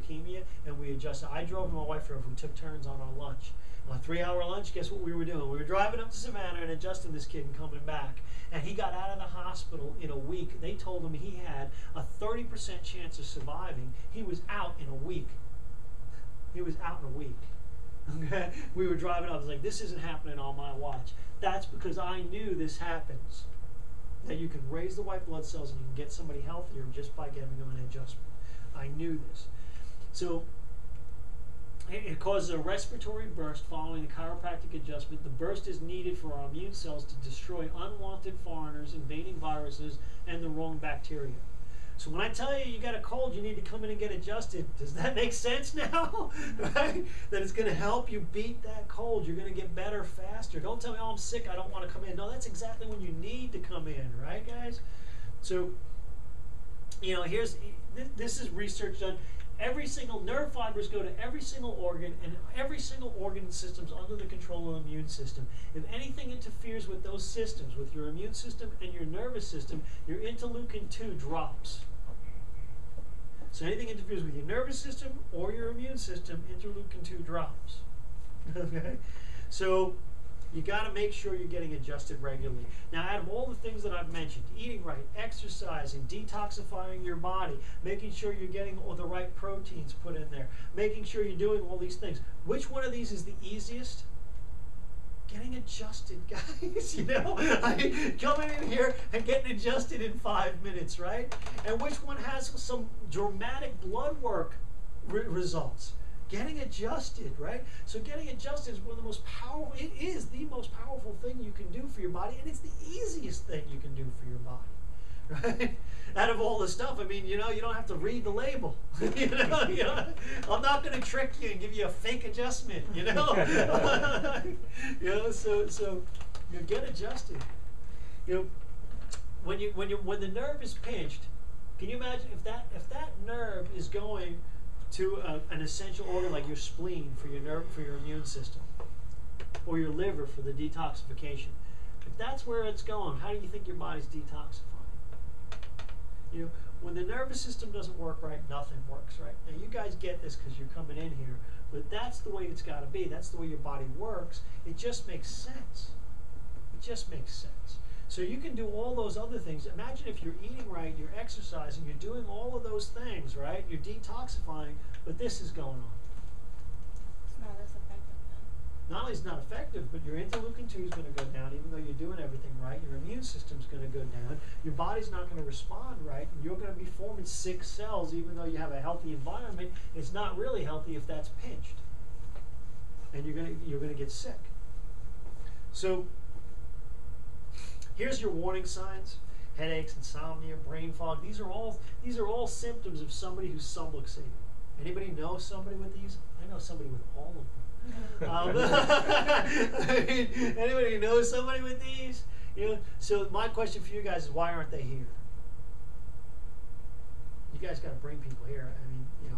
leukemia, and we adjusted. I drove and my wife drove. We took turns on our lunch. On a 3-hour lunch, guess what we were doing? We were driving up to Savannah and adjusting this kid and coming back. And he got out of the hospital in a week. They told him he had a 30% chance of surviving. He was out in a week. He was out in a week. Okay? We were driving up. I was like, this isn't happening on my watch. That's because I knew this happens. That you can raise the white blood cells and you can get somebody healthier just by giving them an adjustment. I knew this. So it causes a respiratory burst following the chiropractic adjustment. The burst is needed for our immune cells to destroy unwanted foreigners, invading viruses, and the wrong bacteria. So when I tell you you got a cold, you need to come in and get adjusted. Does that make sense now? Right? That it's going to help you beat that cold. You're going to get better faster. Don't tell me, oh, I'm sick, I don't want to come in. No, that's exactly when you need to come in, right, guys? So, you know, this is research done. Every single nerve fibers go to every single organ, and every single organ system is under the control of the immune system. If anything interferes with those systems, with your immune system and your nervous system, your interleukin-2 drops. So anything interferes with your nervous system or your immune system, interleukin-2 drops. Okay? So you got to make sure you're getting adjusted regularly. Now, out of all the things that I've mentioned, eating right, exercising, detoxifying your body, making sure you're getting all the right proteins put in there, making sure you're doing all these things, which one of these is the easiest? Getting adjusted, guys. You know, coming in here and getting adjusted in 5 minutes, right? And which one has some dramatic blood work results? Getting adjusted, right? So getting adjusted is one of the most powerful, it is the most powerful thing you can do for your body, and it's the easiest thing you can do for your body, right? Out of all the stuff, I mean, you know, you don't have to read the label. you know, I'm not going to trick you and give you a fake adjustment, you know? You know, so you get adjusted. You know, when the nerve is pinched, can you imagine if that nerve is going to an essential organ like your spleen for your immune system, or your liver for the detoxification? If that's where it's going, how do you think your body's detoxifying? You know, when the nervous system doesn't work right, nothing works right. Now you guys get this because you're coming in here, but that's the way it's got to be. That's the way your body works. It just makes sense. It just makes sense. So you can do all those other things. Imagine if you're eating right, you're exercising, you're doing all of those things, right? You're detoxifying, but this is going on. It's not as effective then. Not only is it not effective, but your interleukin-2 is going to go down, even though you're doing everything right. Your immune system is going to go down. Your body's not going to respond right. And you're going to be forming sick cells, even though you have a healthy environment. It's not really healthy if that's pinched, and you're going to get sick. So here's your warning signs: headaches, insomnia, brain fog. These are all symptoms of somebody who's subluxated. Anybody know somebody with these? I know somebody with all of them. Anybody know somebody with these? You know. So my question for you guys is, why aren't they here? You guys got to bring people here. I mean, you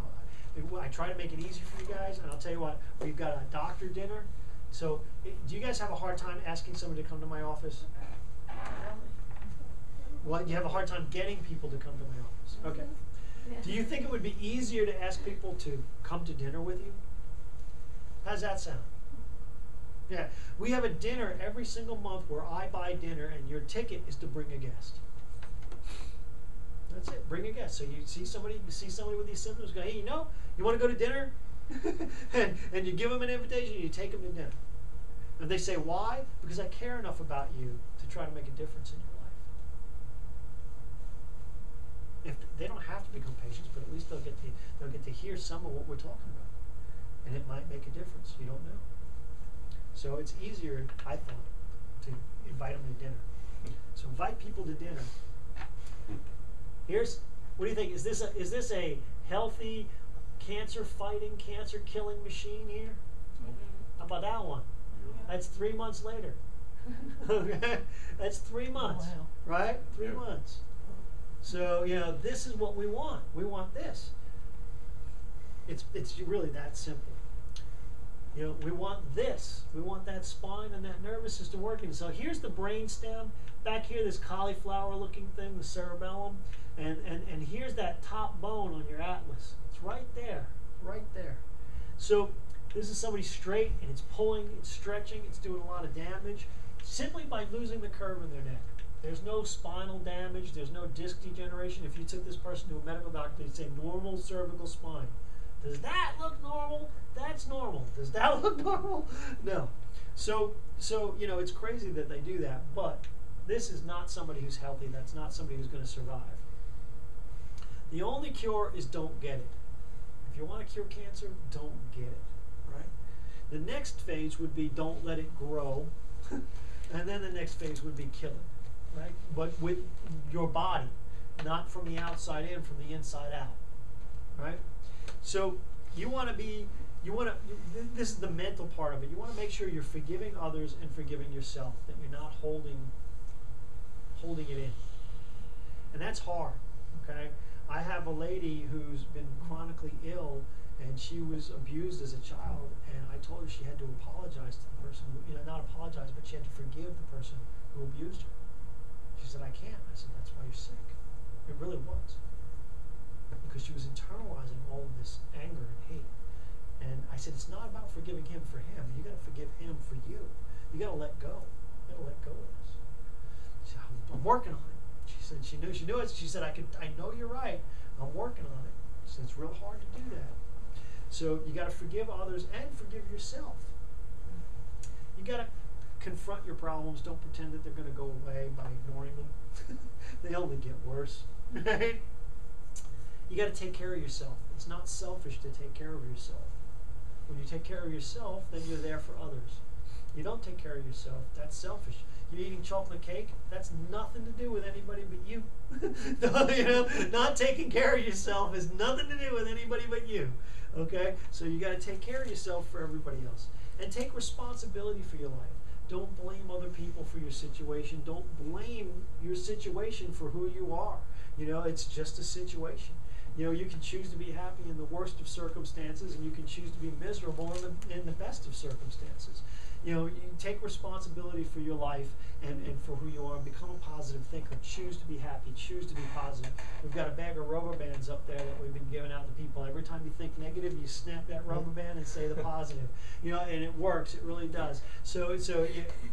know, I try to make it easy for you guys, and I'll tell you what. We've got a doctor dinner. So, do you guys have a hard time asking somebody to come to my office? Well, you have a hard time getting people to come to my office. Okay. Yeah. Do you think it would be easier to ask people to come to dinner with you? How's that sound? Yeah. We have a dinner every single month where I buy dinner, and your ticket is to bring a guest. That's it. Bring a guest. So you see somebody with these symptoms, go, hey, you know, you want to go to dinner? and you give them an invitation, and you take them to dinner. And they say, why? Because I care enough about you to try to make a difference in your life. If they don't have to become patients, but at least they'll get to hear some of what we're talking about, and it might make a difference. You don't know. So it's easier, I thought, to invite them to dinner. So invite people to dinner. What do you think? Is this a healthy, cancer-fighting, cancer-killing machine here? Mm-hmm. How about that one? That's 3 months later. Okay? That's 3 months, wow. Right? 3 months. So, you know, this is what we want. We want this. It's really that simple. You know, we want this. We want that spine and that nervous system working. So here's the brain stem. Back here, this cauliflower-looking thing, the cerebellum. And here's that top bone on your atlas. It's right there, right there. So this is somebody straight, and it's pulling, it's stretching, it's doing a lot of damage simply by losing the curve in their neck. There's no spinal damage. There's no disc degeneration. If you took this person to a medical doctor, they'd say normal cervical spine. Does that look normal? That's normal. Does that look normal? No. So you know, it's crazy that they do that, but this is not somebody who's healthy. That's not somebody who's going to survive. The only cure is don't get it. If you want to cure cancer, don't get it, right? The next phase would be don't let it grow, and then the next phase would be kill it, right? But with your body, not from the outside in, from the inside out, right? So you want to be, this is the mental part of it. You want to make sure you're forgiving others and forgiving yourself, that you're not holding it in. And that's hard, okay? I have a lady who's been chronically ill, and she was abused as a child, and I told her she had to apologize to the person, not apologize, but she had to forgive the person who abused her. She said, I can't. I said, that's why you're sick. It really was. Because she was internalizing all of this anger and hate. And I said, it's not about forgiving him for him. You got to forgive him for you. You got to let go. You got to let go of this. She said, I'm working on it. She said she knew it. She said, I know you're right. I'm working on it. She said, it's real hard to do that. So you got to forgive others and forgive yourself. You got to confront your problems. Don't pretend that they're going to go away by ignoring them. They only get worse, right? You got to take care of yourself. It's not selfish to take care of yourself. When you take care of yourself, then you're there for others. You don't take care of yourself, that's selfish. You're eating chocolate cake, that's nothing to do with anybody but you. Not taking care of yourself has nothing to do with anybody but you. Okay? So you got to take care of yourself for everybody else. And take responsibility for your life. Don't blame other people for your situation. Don't blame your situation for who you are. It's just a situation. You can choose to be happy in the worst of circumstances, and you can choose to be miserable in the best of circumstances. You take responsibility for your life and for who you are, and become a positive thinker. Choose to be happy. Choose to be positive. We've got a bag of rubber bands up there that we've been giving out to people. Every time you think negative, you snap that rubber band and say the positive. And it works. It really does. So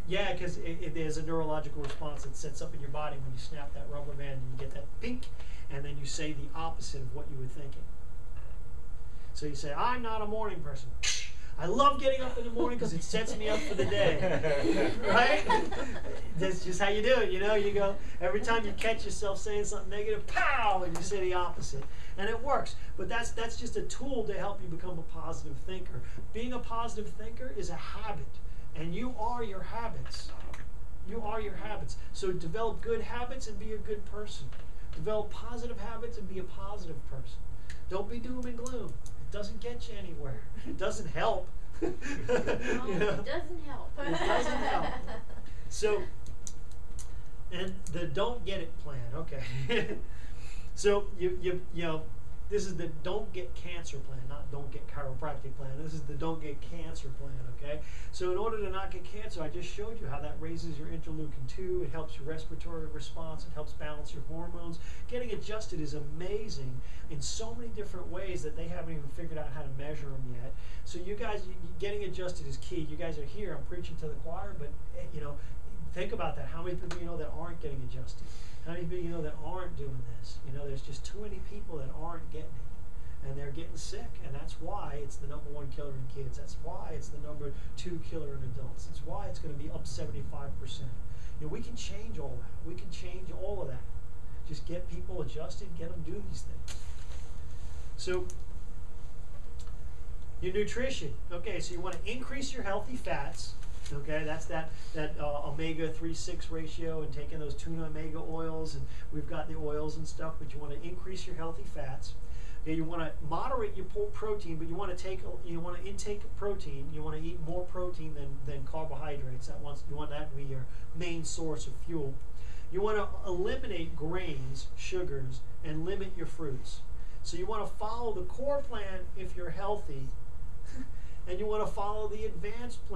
yeah, because there's a neurological response that sets up in your body when you snap that rubber band and you get that pink, and then you say the opposite of what you were thinking. So you say, I'm not a morning person. I love getting up in the morning because it sets me up for the day. Right? That's just how you do it. You go, every time you catch yourself saying something negative, pow, and you say the opposite. And it works. But that's just a tool to help you become a positive thinker. Being a positive thinker is a habit. And you are your habits. You are your habits. So develop good habits and be a good person. Develop positive habits and be a positive person. Don't be doom and gloom. It doesn't get you anywhere. It doesn't help. No, it doesn't help. It doesn't help. So, and the don't get it plan. Okay. So this is the don't get cancer plan, not don't get chiropractic plan. This is the don't get cancer plan, okay? So in order to not get cancer, I just showed you how that raises your interleukin-2, it helps your respiratory response, it helps balance your hormones. Getting adjusted is amazing in so many different ways that they haven't even figured out how to measure them yet. So you guys, getting adjusted is key. You guys are here, I'm preaching to the choir, but think about that. How many people you know that aren't getting adjusted? How many people you know that aren't doing this? There's just too many people that aren't getting it. And they're getting sick. And that's why it's the #1 killer in kids. That's why it's the #2 killer in adults. It's why it's going to be up 75%. We can change all that. We can change all of that. Just get people adjusted, get them do these things. So, your nutrition. Okay, so you want to increase your healthy fats. Okay, that's that omega-3/6 ratio, and taking those tuna omega oils, and we've got the oils and stuff, but you want to increase your healthy fats. Okay, you want to moderate your protein, but you want to intake protein. You want to eat more protein than carbohydrates. You want that to be your main source of fuel. You want to eliminate grains, sugars, and limit your fruits. So you want to follow the core plan if you're healthy. and you want to follow the advanced plan.